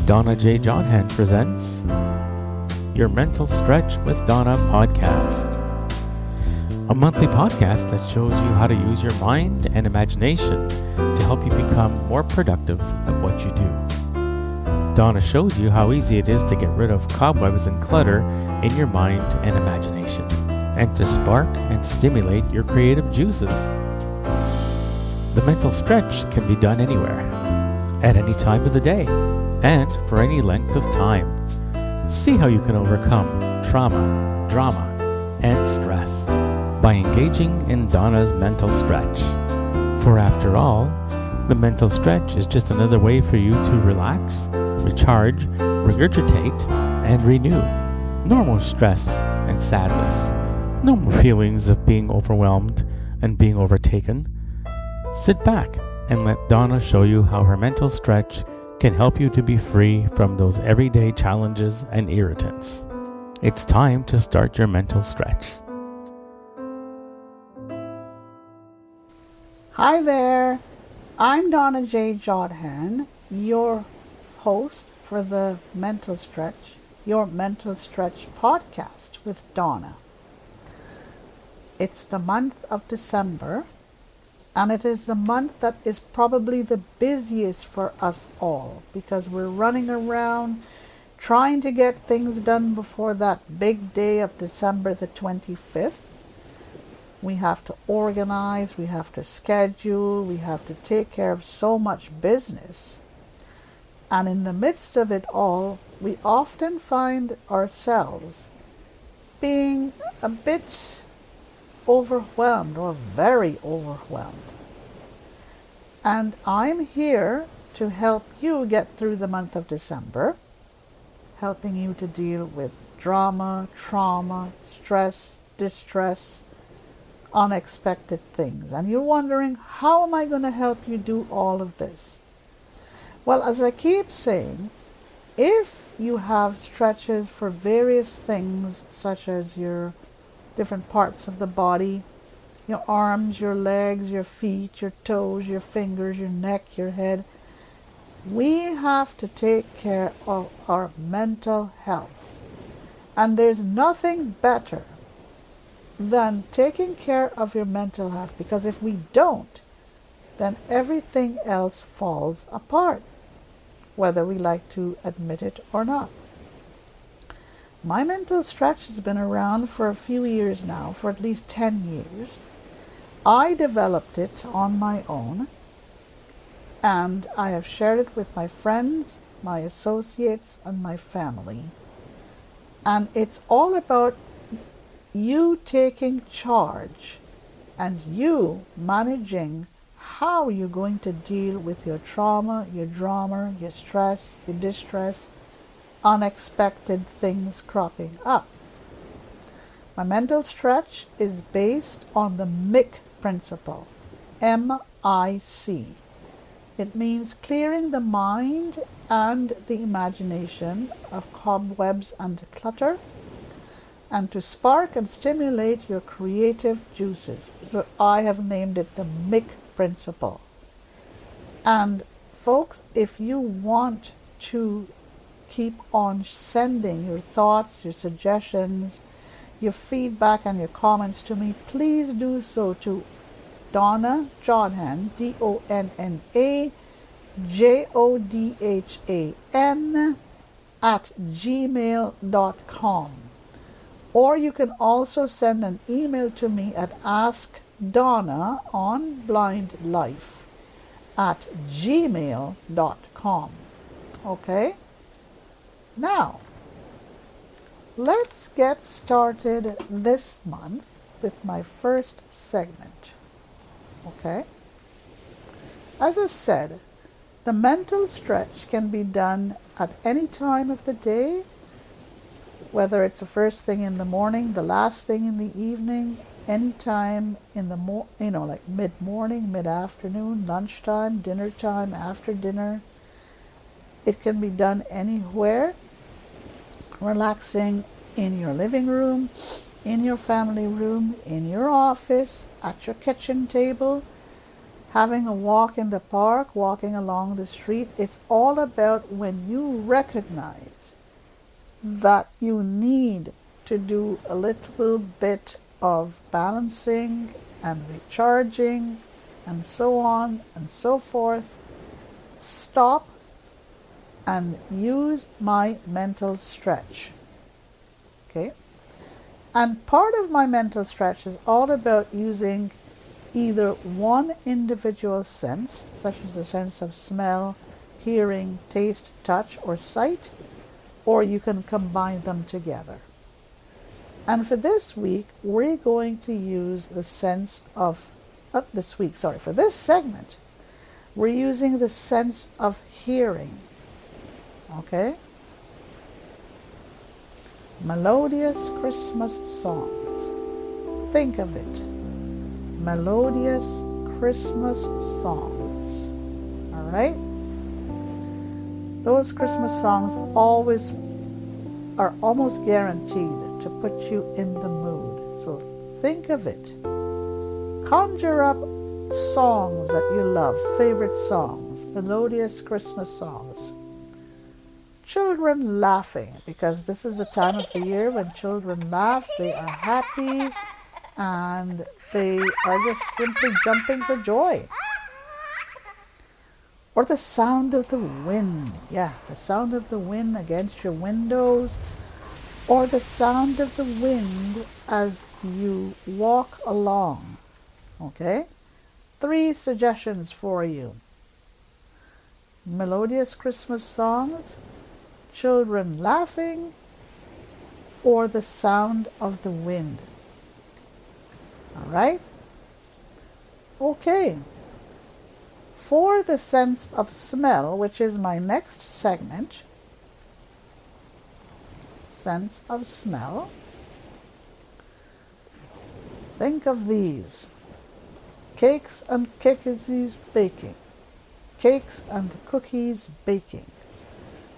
Donna Jodhan presents Your Mental Stretch with Donna podcast, a monthly podcast that shows you how to use your mind and imagination to help you become more productive at what you do. Donna shows you how easy it is to get rid of cobwebs and clutter in your mind and imagination, and to spark and stimulate your creative juices. The mental stretch can be done anywhere, at any time of the day, and for any length of time. See how you can overcome trauma, drama, and stress by engaging in Donna's mental stretch. For after all, the mental stretch is just another way for you to relax, recharge, regurgitate, and renew. No more stress and sadness. No more feelings of being overwhelmed and being overtaken. Sit back and let Donna show you how her mental stretch can help you to be free from those everyday challenges and irritants. It's time to start your mental stretch. Hi there, I'm Donna Jodhan, your host for the Mental Stretch, your Mental Stretch podcast with Donna. It's the month of December, and it is the month that is probably the busiest for us all because we're running around trying to get things done before that big day of December the 25th. We have to organize, we have to schedule, we have to take care of so much business. And in the midst of it all, we often find ourselves being a bit overwhelmed or very overwhelmed. And I'm here to help you get through the month of December, helping you to deal with drama, trauma, stress, distress, unexpected things. And you're wondering, how am I going to help you do all of this? Well, as I keep saying, if you have stretches for various things, such as your different parts of the body, your arms, your legs, your feet, your toes, your fingers, your neck, your head, we have to take care of our mental health. And there's nothing better than taking care of your mental health, because if we don't, then everything else falls apart, whether we like to admit it or not. My mental stretch has been around for a few years now, for at least 10 years. I developed it on my own, and I have shared it with my friends, my associates, and my family. And it's all about you taking charge and you managing how you're going to deal with your trauma, your drama, your stress, your distress, unexpected things cropping up. My mental stretch is based on the MIC principle, M-I-C. It means clearing the mind and the imagination of cobwebs and clutter, and to spark and stimulate your creative juices. So I have named it the MIC principle. And folks, if you want to keep on sending your thoughts, your suggestions, your feedback and your comments to me, please do so to Donna Jodhan, DonnaJodhan @gmail.com. Or you can also send an email to me at askdonnaonblindlife@gmail.com. Okay? Now, let's get started this month with my first segment. Okay? As I said, the mental stretch can be done at any time of the day, whether it's the first thing in the morning, the last thing in the evening, any time in the like mid-morning, mid-afternoon, lunchtime, dinner time, after dinner. It can be done anywhere. Relaxing in your living room, in your family room, in your office, at your kitchen table, having a walk in the park, walking along the street. It's all about when you recognize that you need to do a little bit of balancing and recharging and so on and so forth. Stop and use my mental stretch. Okay? And part of my mental stretch is all about using either one individual sense, such as the sense of smell, hearing, taste, touch, or sight, or you can combine them together. And for this week, we're going to use the sense of, for this segment, we're using the sense of hearing. Okay? Melodious Christmas songs. Think of it. Melodious Christmas songs. All right? Those Christmas songs are almost guaranteed to put you in the mood. So think of it. Conjure up songs that you love, favorite songs, melodious Christmas songs. Children laughing, because this is the time of the year when children laugh. They are happy and they are just simply jumping for joy. Or the sound of the wind. Yeah, the sound of the wind against your windows. Or the sound of the wind as you walk along. Okay? 3 suggestions for you. Melodious Christmas songs, children laughing, or the sound of the wind. All right? Okay. For the sense of smell, which is my next segment, sense of smell, think of these. Cakes and cookies baking. Cakes and cookies baking.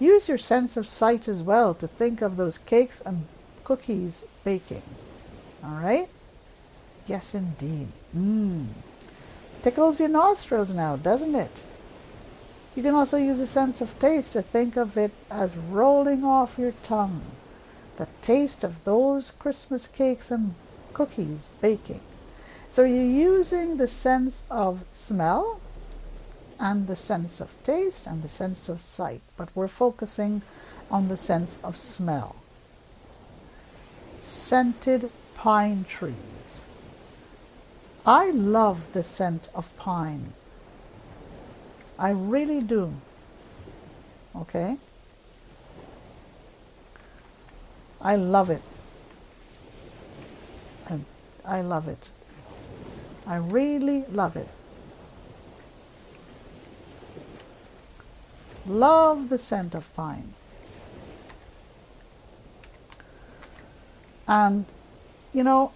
Use your sense of sight as well to think of those cakes and cookies baking. All right? Yes, indeed. Tickles your nostrils now, doesn't it? You can also use a sense of taste to think of it as rolling off your tongue. The taste of those Christmas cakes and cookies baking. So you're using the sense of smell and the sense of taste and the sense of sight, but we're focusing on the sense of smell. Scented pine trees. I love the scent of pine. I really do. Okay? I love it. I love it. I really love it. Love the scent of pine. And,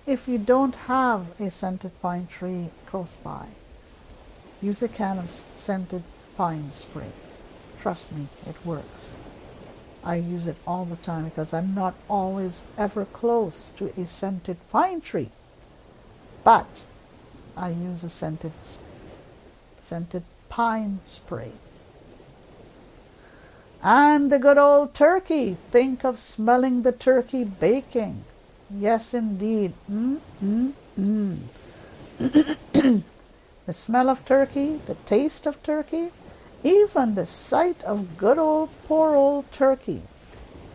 if you don't have a scented pine tree close by, use a can of scented pine spray. Trust me, it works. I use it all the time because I'm not always ever close to a scented pine tree. But I use a scented pine spray. And the good old turkey. Think of smelling the turkey baking. Yes, indeed. The smell of turkey, the taste of turkey, even the sight of good old, poor old turkey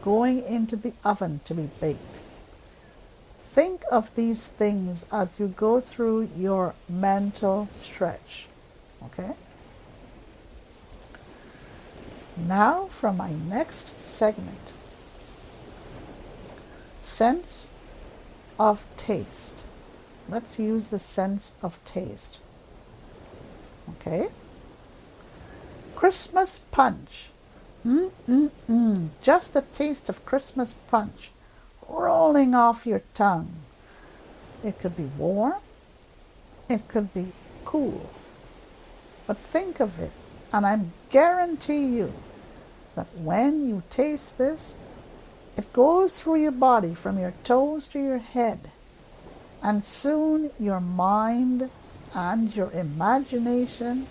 going into the oven to be baked. Think of these things as you go through your mental stretch. Okay? Now for my next segment. Sense of taste. Let's use the sense of taste. Okay? Christmas punch. Just the taste of Christmas punch rolling off your tongue. It could be warm. It could be cool. But think of it, and I guarantee you that when you taste this, it goes through your body from your toes to your head, and soon your mind and your imagination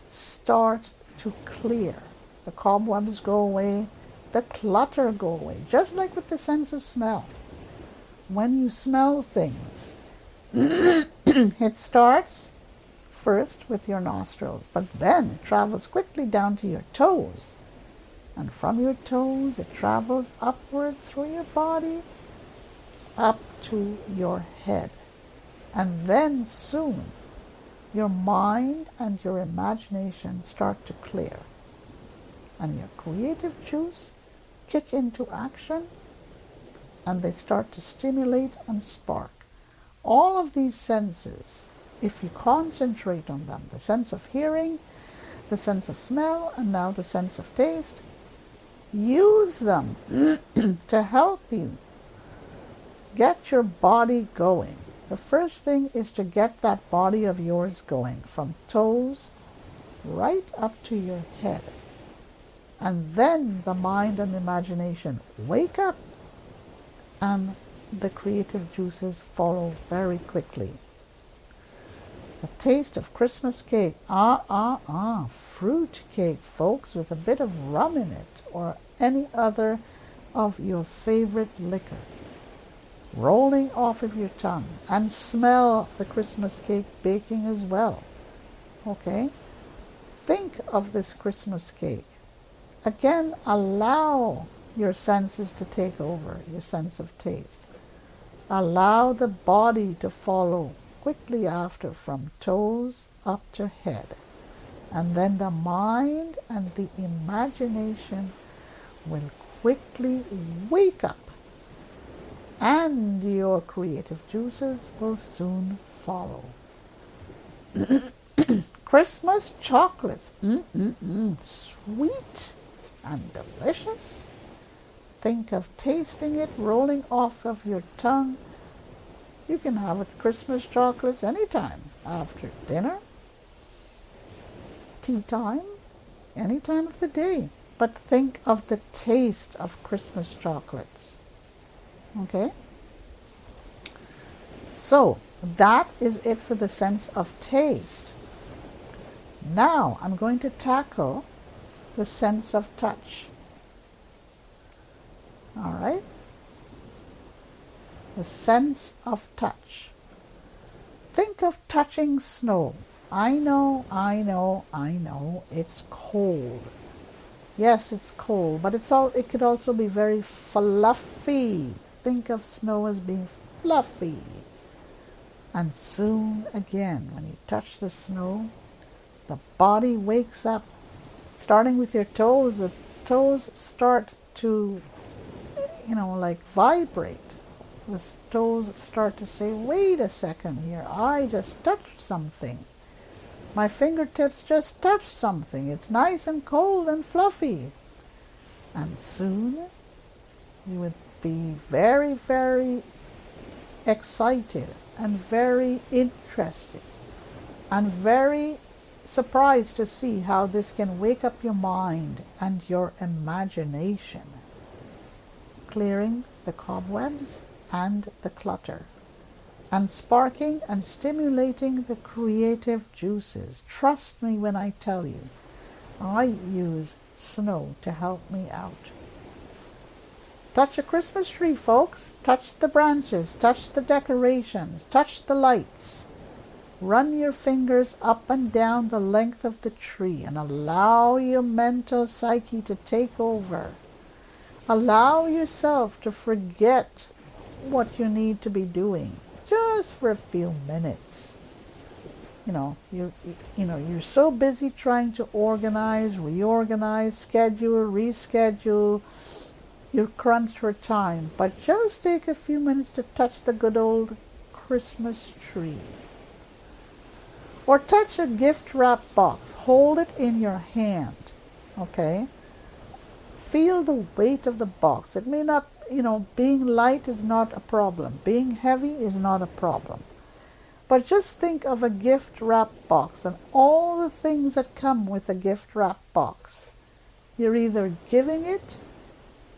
start to clear. The cobwebs go away, the clutter go away, just like with the sense of smell. When you smell things, it starts first with your nostrils, but then it travels quickly down to your toes. And from your toes, it travels upward through your body, up to your head. And then soon, your mind and your imagination start to clear. And your creative juice kick into action, and they start to stimulate and spark. All of these senses, if you concentrate on them, the sense of hearing, the sense of smell, and now the sense of taste, use them to help you get your body going. The first thing is to get that body of yours going from toes right up to your head. And then the mind and imagination wake up, and the creative juices follow very quickly. The taste of Christmas cake. Fruit cake, folks, with a bit of rum in it, or any other of your favorite liquor, rolling off of your tongue, and smell the Christmas cake baking as well. Okay? Think of this Christmas cake. Again, allow your senses to take over, your sense of taste. Allow the body to follow quickly after, from toes up to head. And then the mind and the imagination will quickly wake up, and your creative juices will soon follow. Christmas chocolates, sweet and delicious. Think of tasting it rolling off of your tongue. You can have it Christmas chocolates anytime, after dinner, tea time, any time of the day. But think of the taste of Christmas chocolates. Okay? So, that is it for the sense of taste. Now, I'm going to tackle the sense of touch. All right? The sense of touch. Think of touching snow. I know, it's cold. Yes, it's cold, but it could also be very fluffy. Think of snow as being fluffy. And soon again, when you touch the snow, the body wakes up, starting with your toes. The toes start to, vibrate. The toes start to say, wait a second here, I just touched something. My fingertips just touched something. It's nice and cold and fluffy. And soon you would be very, very excited and very interested and very surprised to see how this can wake up your mind and your imagination, clearing the cobwebs and the clutter, and sparking and stimulating the creative juices. Trust me when I tell you, I use snow to help me out. Touch a Christmas tree, folks. Touch the branches, touch the decorations, touch the lights. Run your fingers up and down the length of the tree and allow your mental psyche to take over. Allow yourself to forget what you need to be doing just for a few minutes. You're so busy trying to organize, reorganize, schedule, reschedule. You're crunched for time, but just take a few minutes to touch the good old Christmas tree. Or touch a gift wrap box. Hold it in your hand, okay? Feel the weight of the box. It may not, being light is not a problem. Being heavy is not a problem. But just think of a gift wrap box and all the things that come with a gift wrap box. You're either giving it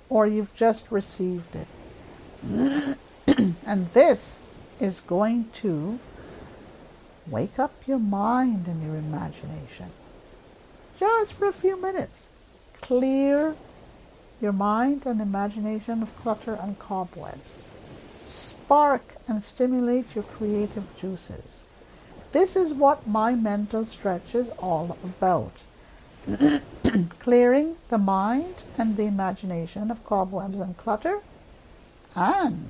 or you've just received it. And this is going to Wake up your mind and your imagination. Just for a few minutes. Clear your mind and imagination of clutter and cobwebs. Spark and stimulate your creative juices. This is what my mental stretch is all about. Clearing the mind and the imagination of cobwebs and clutter, and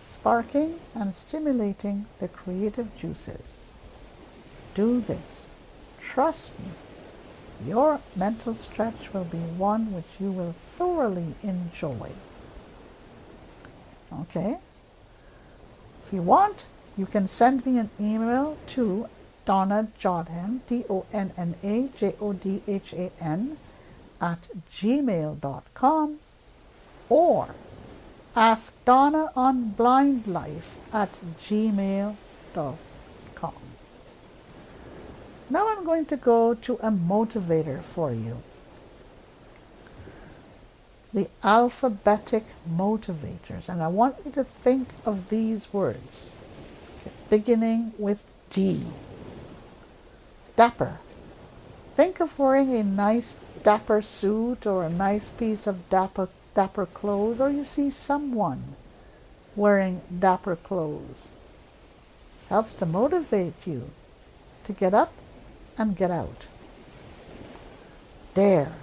sparking and stimulating the creative juices. Do this. Trust me. Your mental stretch will be one which you will thoroughly enjoy. Okay? If you want, you can send me an email to Donna Jodhan, DonnaJodhan @gmail.com, or ask Donna on blindlife @gmail.com. Now I'm going to go to a motivator for you. The alphabetic motivators, and I want you to think of these words, beginning with D. Dapper. Think of wearing a nice dapper suit or a nice piece of dapper clothes, or you see someone wearing dapper clothes. Helps to motivate you to get up and get out. Dare.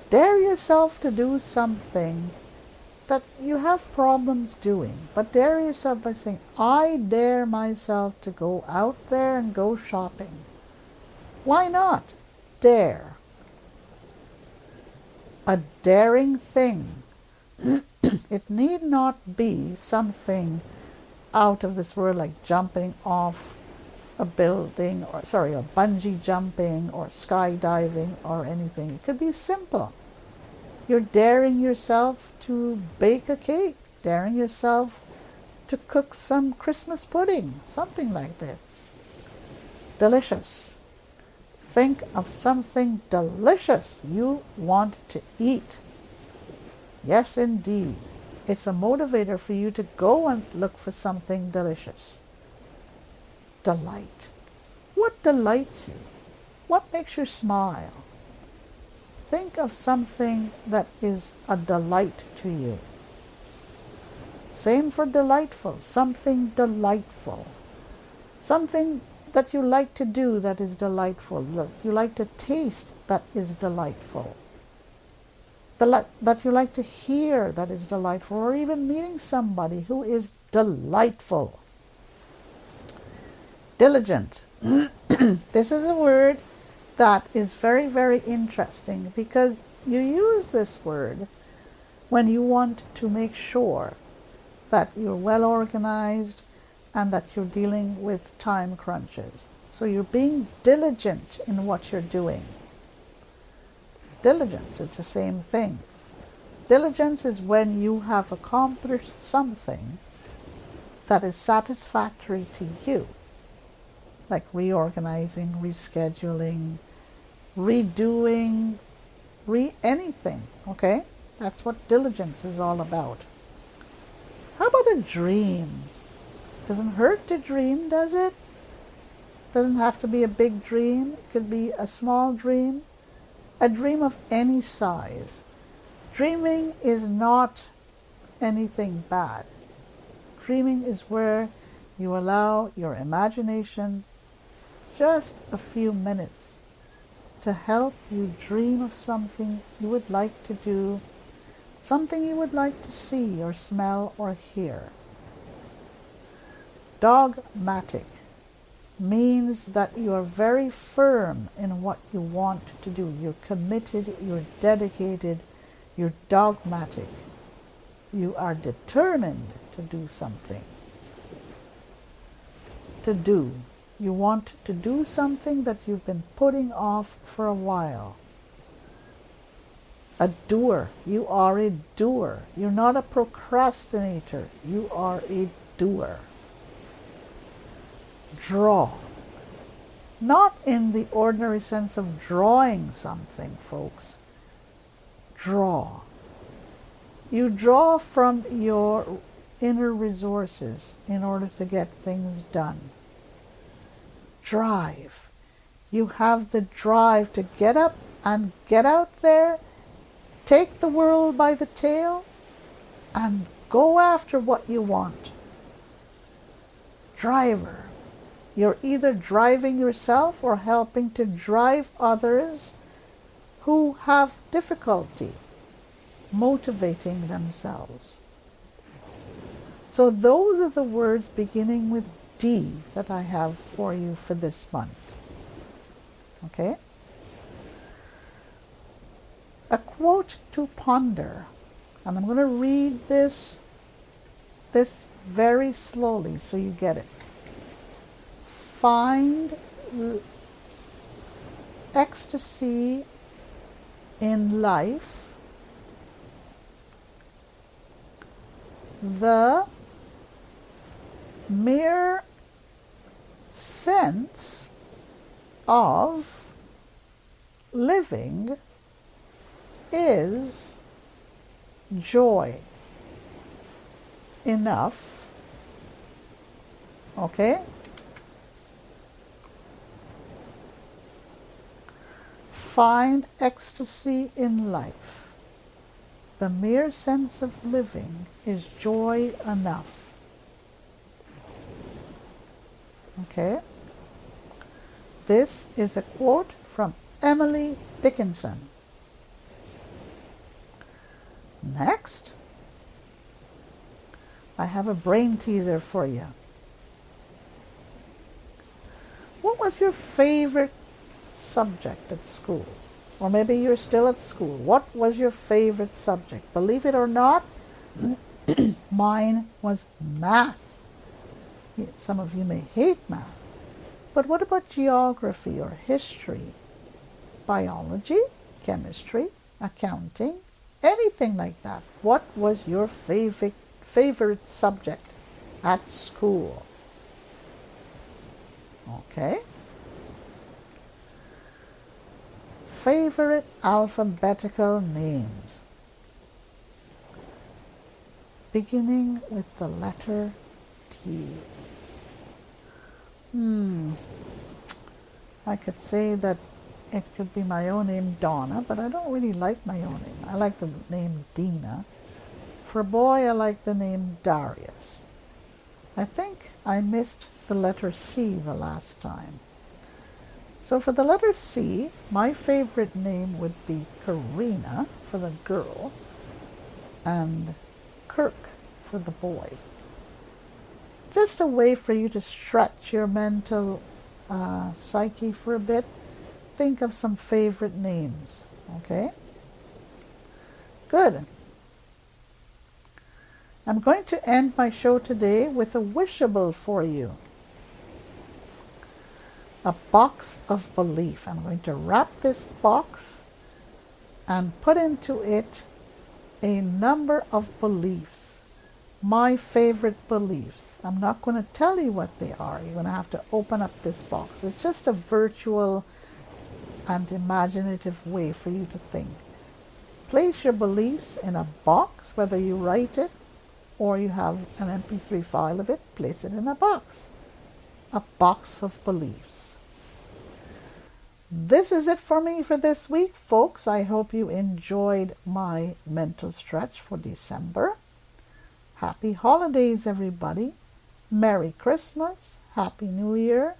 Dare yourself to do something that you have problems doing, but dare yourself by saying, I dare myself to go out there and go shopping. Why not? Dare. A daring thing. It need not be something out of this world, like jumping off a building, or bungee jumping or skydiving or anything. It could be simple. You're daring yourself to bake a cake, daring yourself to cook some Christmas pudding, something like this. Delicious. Think of something delicious you want to eat. Yes, indeed. It's a motivator for you to go and look for something delicious. Delight. What delights you? What makes you smile? Think of something that is a delight to you. Same for delightful. Something delightful. Something that you like to do that is delightful. That you like to taste that is delightful. That you like to hear that is delightful. Or even meeting somebody who is delightful. Diligent. This is a word that is very, very interesting, because you use this word when you want to make sure that you're well organized and that you're dealing with time crunches. So you're being diligent in what you're doing. Diligence, it's the same thing. Diligence is when you have accomplished something that is satisfactory to you, like reorganizing, rescheduling, redoing, anything, okay? That's what diligence is all about. How about a dream? Doesn't hurt to dream, does it? Doesn't have to be a big dream. It could be a small dream. A dream of any size. Dreaming is not anything bad. Dreaming is where you allow your imagination just a few minutes to help you dream of something you would like to do, something you would like to see or smell or hear. Dogmatic means that you are very firm in what you want to do. You're committed, you're dedicated, you're dogmatic. You are determined to do something. To do. You want to do something that you've been putting off for a while. A doer. You are a doer. You're not a procrastinator. You are a doer. Draw. Not in the ordinary sense of drawing something, folks. Draw. You draw from your inner resources in order to get things done. drive. You have the drive to get up and get out there, take the world by the tail, and go after what you want. Driver. You're either driving yourself or helping to drive others who have difficulty motivating themselves. So those are the words beginning with D that I have for you for this month. Okay? A quote to ponder. And I'm going to read this very slowly so you get it. Find ecstasy in life. The mere sense of living is joy enough. Okay? Find ecstasy in life. The mere sense of living is joy enough. Okay? This is a quote from Emily Dickinson. Next, I have a brain teaser for you. What was your favorite subject at school? Or maybe you're still at school. What was your favorite subject? Believe it or not, mine was math. Some of you may hate math. But what about geography or history, biology, chemistry, accounting, anything like that? What was your favorite subject at school? Okay. Favorite alphabetical names, beginning with the letter T. I could say that it could be my own name, Donna, but I don't really like my own name. I like the name Dina. For a boy, I like the name Darius. I think I missed the letter C the last time. So for the letter C, my favorite name would be Karina for the girl and Kirk for the boy. Just a way for you to stretch your mental psyche for a bit. Think of some favorite names, okay? Good. I'm going to end my show today with a wishable for you. A box of belief. I'm going to wrap this box and put into it a number of beliefs. My favorite beliefs. I'm not going to tell you what they are. You're going to have to open up this box. It's just a virtual and imaginative way for you to think. Place your beliefs in a box, whether you write it or you have an MP3 file of it, place it in a box. A box of beliefs. This is it for me for this week, folks. I hope you enjoyed my mental stretch for December. Happy holidays, everybody. Merry Christmas. Happy New Year.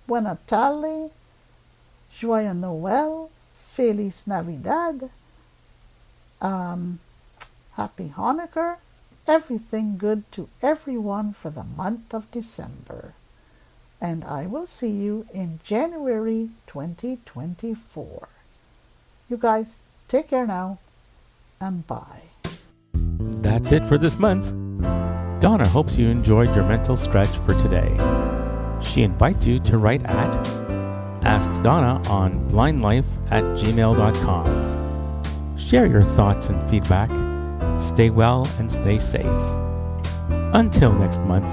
Buon Natale. Joyeux Noël. Feliz Navidad. Happy Hanukkah. Everything good to everyone for the month of December. And I will see you in January 2024. You guys, take care now, and bye. That's it for this month. Donna hopes you enjoyed your mental stretch for today. She invites you to write at AskDonna on blindlife@gmail.com. Share your thoughts and feedback. Stay well and stay safe. Until next month.